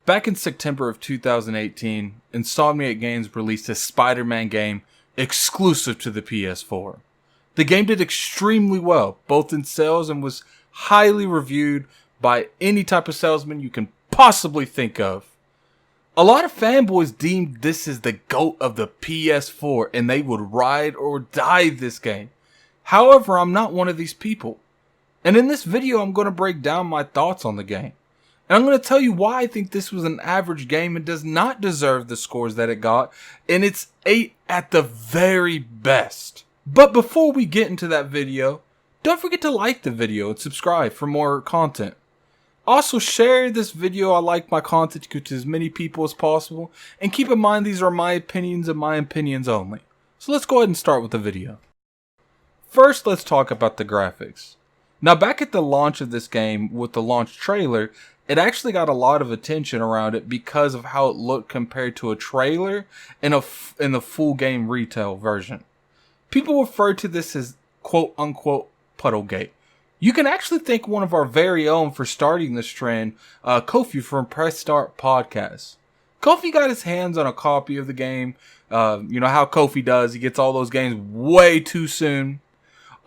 Back in September of 2018, Insomniac Games released a Spider-Man game exclusive to the PS4. The game did extremely well, both in sales and was highly reviewed by any type of salesman you can possibly think of. A lot of fanboys deemed this as the GOAT of the PS4 and they would ride or die this game. However, I'm not one of these people. And in this video, I'm going to break down my thoughts on the game. And I'm going to tell you why I think this was an average game and does not deserve the scores that it got. And it's 8 at the very best. But before we get into that video, don't forget to like the video and subscribe for more content. Also share this video. I like my content to get to as many people as possible. And keep in mind these are my opinions and my opinions only. So let's go ahead and start with the video. First, let's talk about the graphics. Now back at the launch of this game with the launch trailer, it actually got a lot of attention around it because of how it looked compared to a trailer in the full game retail version. People refer to this as quote unquote Puddlegate. You can actually thank one of our very own for starting this trend, Kofi from Press Start Podcast. Kofi got his hands on a copy of the game. You know how Kofi does. He gets all those games way too soon.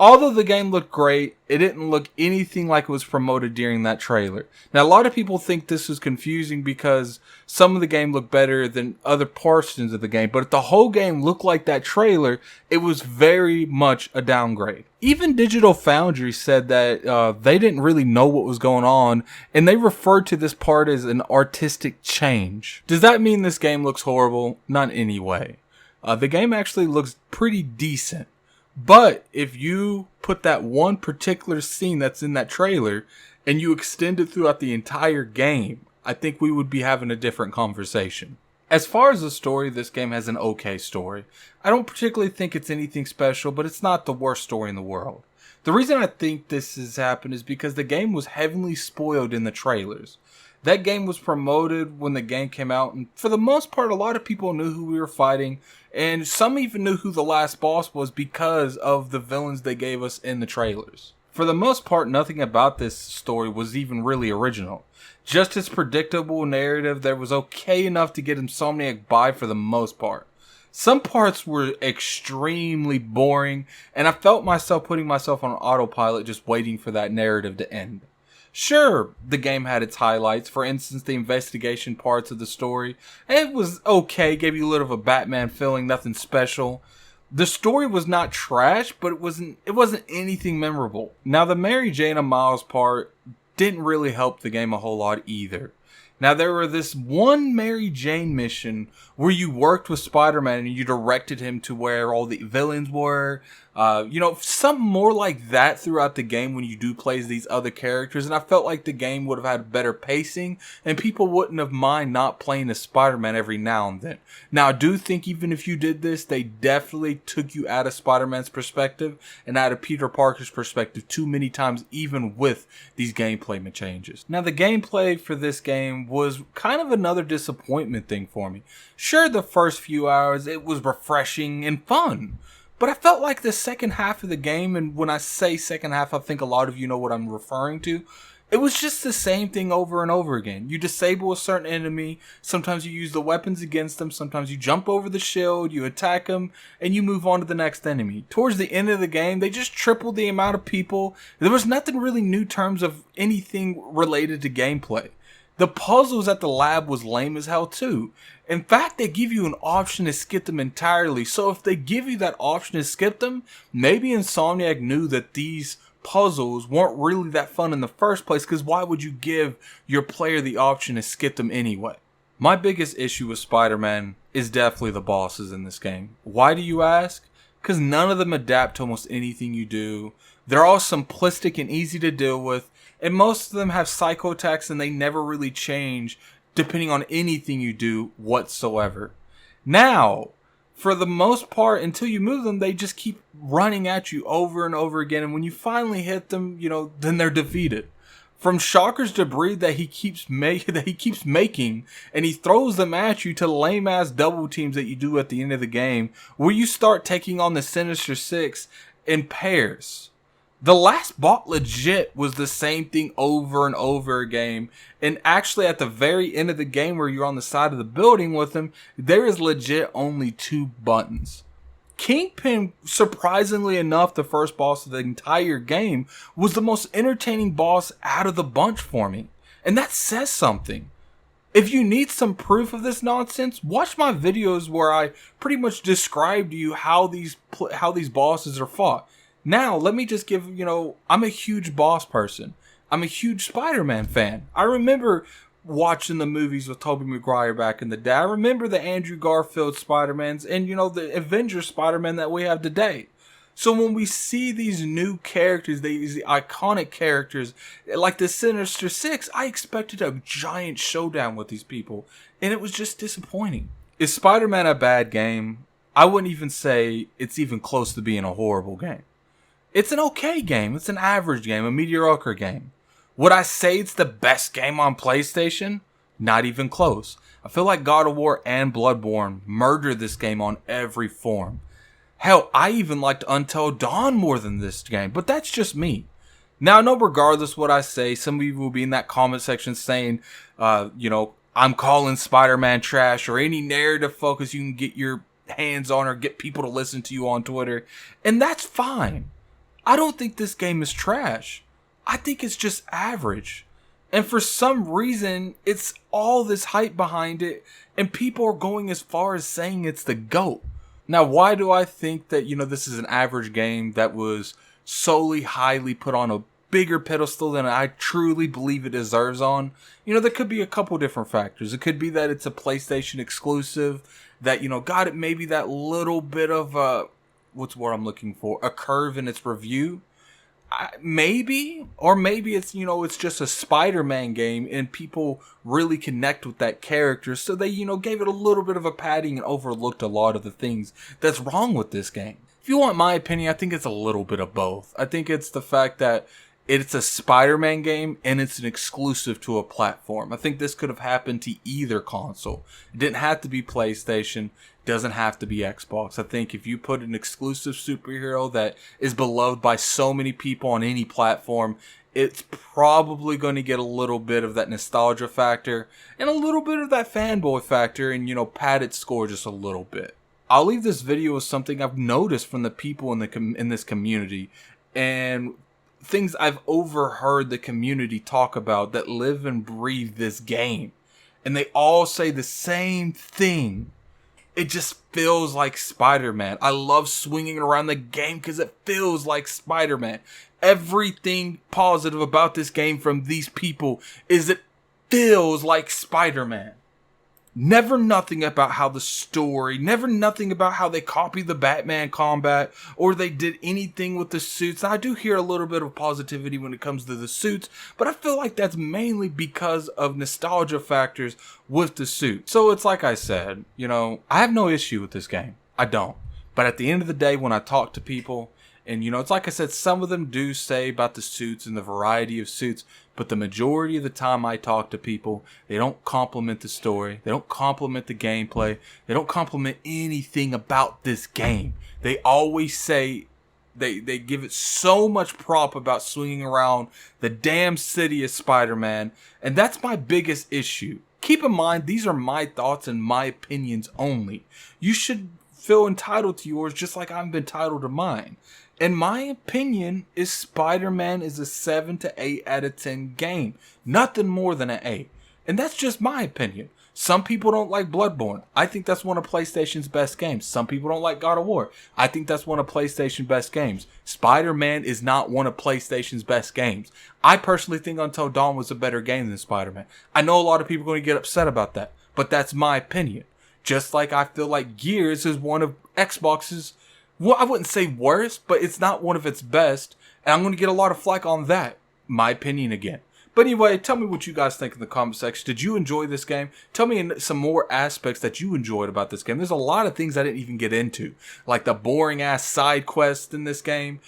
Although the game looked great, it didn't look anything like it was promoted during that trailer. Now, a lot of people think this was confusing because some of the game looked better than other portions of the game. But if the whole game looked like that trailer, it was very much a downgrade. Even Digital Foundry said that they didn't really know what was going on, and they referred to this part as an artistic change. Does that mean this game looks horrible? Not in any way. The game actually looks pretty decent. But if you put that one particular scene that's in that trailer and you extend it throughout the entire game, I think we would be having a different conversation. As far as the story, this game has an okay story. I don't particularly think it's anything special, but it's not the worst story in the world. The reason I think this has happened is because the game was heavily spoiled in the trailers. That game was promoted when the game came out, and for the most part, a lot of people knew who we were fighting, and some even knew who the last boss was because of the villains they gave us in the trailers. For the most part, nothing about this story was even really original. Just its predictable narrative that was okay enough to get Insomniac by for the most part. Some parts were extremely boring, and I felt myself putting myself on autopilot just waiting for that narrative to end. Sure, the game had its highlights. For instance, the investigation parts of the story. It was okay, gave you a little of a Batman feeling, nothing special. The story was not trash, but it wasn't anything memorable. Now, the Mary Jane and Miles part didn't really help the game a whole lot either. Now, there were this one Mary Jane mission where you worked with Spider-Man and you directed him to where all the villains were. Something more like that throughout the game when you do play as these other characters. And I felt like the game would have had better pacing and people wouldn't have mind not playing as Spider-Man every now and then. Now, I do think even if you did this, they definitely took you out of Spider-Man's perspective and out of Peter Parker's perspective too many times, even with these gameplay changes. Now, the gameplay for this game was kind of another disappointment thing for me. Sure, the first few hours, it was refreshing and fun. But I felt like the second half of the game, and when I say second half, I think a lot of you know what I'm referring to. It was just the same thing over and over again. You disable a certain enemy, sometimes you use the weapons against them, sometimes you jump over the shield, you attack them, and you move on to the next enemy. Towards the end of the game, they just tripled the amount of people. There was nothing really new in terms of anything related to gameplay. The puzzles at the lab was lame as hell too. In fact, they give you an option to skip them entirely. So if they give you that option to skip them, maybe Insomniac knew that these puzzles weren't really that fun in the first place, because why would you give your player the option to skip them anyway? My biggest issue with Spider-Man is definitely the bosses in this game. Why do you ask? Because none of them adapt to almost anything you do. They're all simplistic and easy to deal with. And most of them have psycho attacks and they never really change depending on anything you do whatsoever. Now, for the most part, until you move them, they just keep running at you over and over again. And when you finally hit them, then they're defeated. From Shocker's debris that he keeps making, and he throws them at you, to lame ass double teams that you do at the end of the game, where you start taking on the Sinister Six in pairs. The last boss legit was the same thing over and over again. And actually at the very end of the game where you're on the side of the building with him, there is legit only 2 buttons. Kingpin, surprisingly enough, the first boss of the entire game, was the most entertaining boss out of the bunch for me. And that says something. If you need some proof of this nonsense, watch my videos where I pretty much describe to you how these bosses are fought. Now, let me just give, I'm a huge boss person. I'm a huge Spider-Man fan. I remember watching the movies with Tobey Maguire back in the day. I remember the Andrew Garfield Spider-Mans and, the Avengers Spider-Man that we have today. So when we see these new characters, these iconic characters, like the Sinister Six, I expected a giant showdown with these people, and it was just disappointing. Is Spider-Man a bad game? I wouldn't even say it's even close to being a horrible game. It's an okay game. It's an average game, a mediocre game. Would I say it's the best game on PlayStation? Not even close. I feel like God of War and Bloodborne murdered this game on every form. Hell, I even liked Until Dawn more than this game, but that's just me. Now, I know regardless what I say, some of you will be in that comment section saying, I'm calling Spider-Man trash, or any narrative focus you can get your hands on or get people to listen to you on Twitter. And that's fine. I don't think this game is trash. I think it's just average. And for some reason, it's all this hype behind it, and people are going as far as saying it's the GOAT. Now, why do I think that, this is an average game that was solely highly put on a bigger pedestal than I truly believe it deserves on? There could be a couple different factors. It could be that it's a PlayStation exclusive, that, got it maybe that little bit of what's what I'm looking for, a curve in its review. Maybe, or maybe it's, it's just a Spider-Man game and people really connect with that character. So they, gave it a little bit of a padding and overlooked a lot of the things that's wrong with this game. If you want my opinion, I think it's a little bit of both. I think it's the fact that it's a Spider-Man game and it's an exclusive to a platform. I think this could have happened to either console. It didn't have to be PlayStation. Doesn't have to be Xbox. I think if you put an exclusive superhero that is beloved by so many people on any platform, it's probably going to get a little bit of that nostalgia factor and a little bit of that fanboy factor and, pad its score just a little bit. I'll leave this video with something I've noticed from the people in this community and things I've overheard the community talk about that live and breathe this game. And they all say the same thing. It just feels like Spider-Man. I love swinging around the game because it feels like Spider-Man. Everything positive about this game from these people is it feels like Spider-Man. Never nothing about how the story, never nothing about how they copied the Batman combat or they did anything with the suits. I do hear a little bit of positivity when it comes to the suits, but I feel like that's mainly because of nostalgia factors with the suit. So it's like I said, I have no issue with this game. I don't. But at the end of the day, when I talk to people, and it's like I said, some of them do say about the suits and the variety of suits, but the majority of the time I talk to people, they don't compliment the story, they don't compliment the gameplay, they don't compliment anything about this game. They always say, they give it so much prop about swinging around the damn city of Spider-Man, and that's my biggest issue. Keep in mind, these are my thoughts and my opinions only. You should feel entitled to yours just like I'm entitled to mine. In my opinion, is Spider-Man is a 7 to 8 out of 10 game. Nothing more than an 8. And that's just my opinion. Some people don't like Bloodborne. I think that's one of PlayStation's best games. Some people don't like God of War. I think that's one of PlayStation's best games. Spider-Man is not one of PlayStation's best games. I personally think Until Dawn was a better game than Spider-Man. I know a lot of people are going to get upset about that, but that's my opinion. Just like I feel like Gears is one of Xbox's, well, I wouldn't say worst, but it's not one of its best. And I'm going to get a lot of flack on that. My opinion again. But anyway, tell me what you guys think in the comment section. Did you enjoy this game? Tell me some more aspects that you enjoyed about this game. There's a lot of things I didn't even get into. Like the boring ass side quest in this game.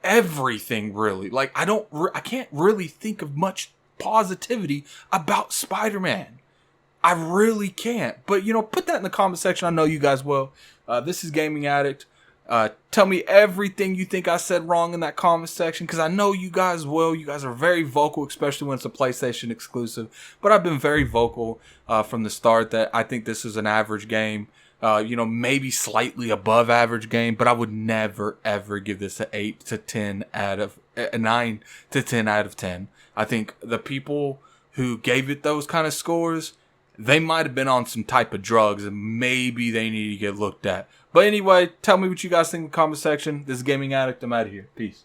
Everything really. Like I can't really think of much positivity about Spider-Man. I really can't. But put that in the comment section. I know you guys will. This is Gaming Addict. Tell me everything you think I said wrong in that comment section, because I know you guys will. You guys are very vocal, especially when it's a PlayStation exclusive. But I've been very vocal from the start that I think this is an average game. Maybe slightly above average game, but I would never ever give this a 9 to 10 out of 10. I think the people who gave it those kind of scores, they might have been on some type of drugs and maybe they need to get looked at. But anyway, tell me what you guys think in the comment section. This is Gaming Addict. I'm out of here. Peace.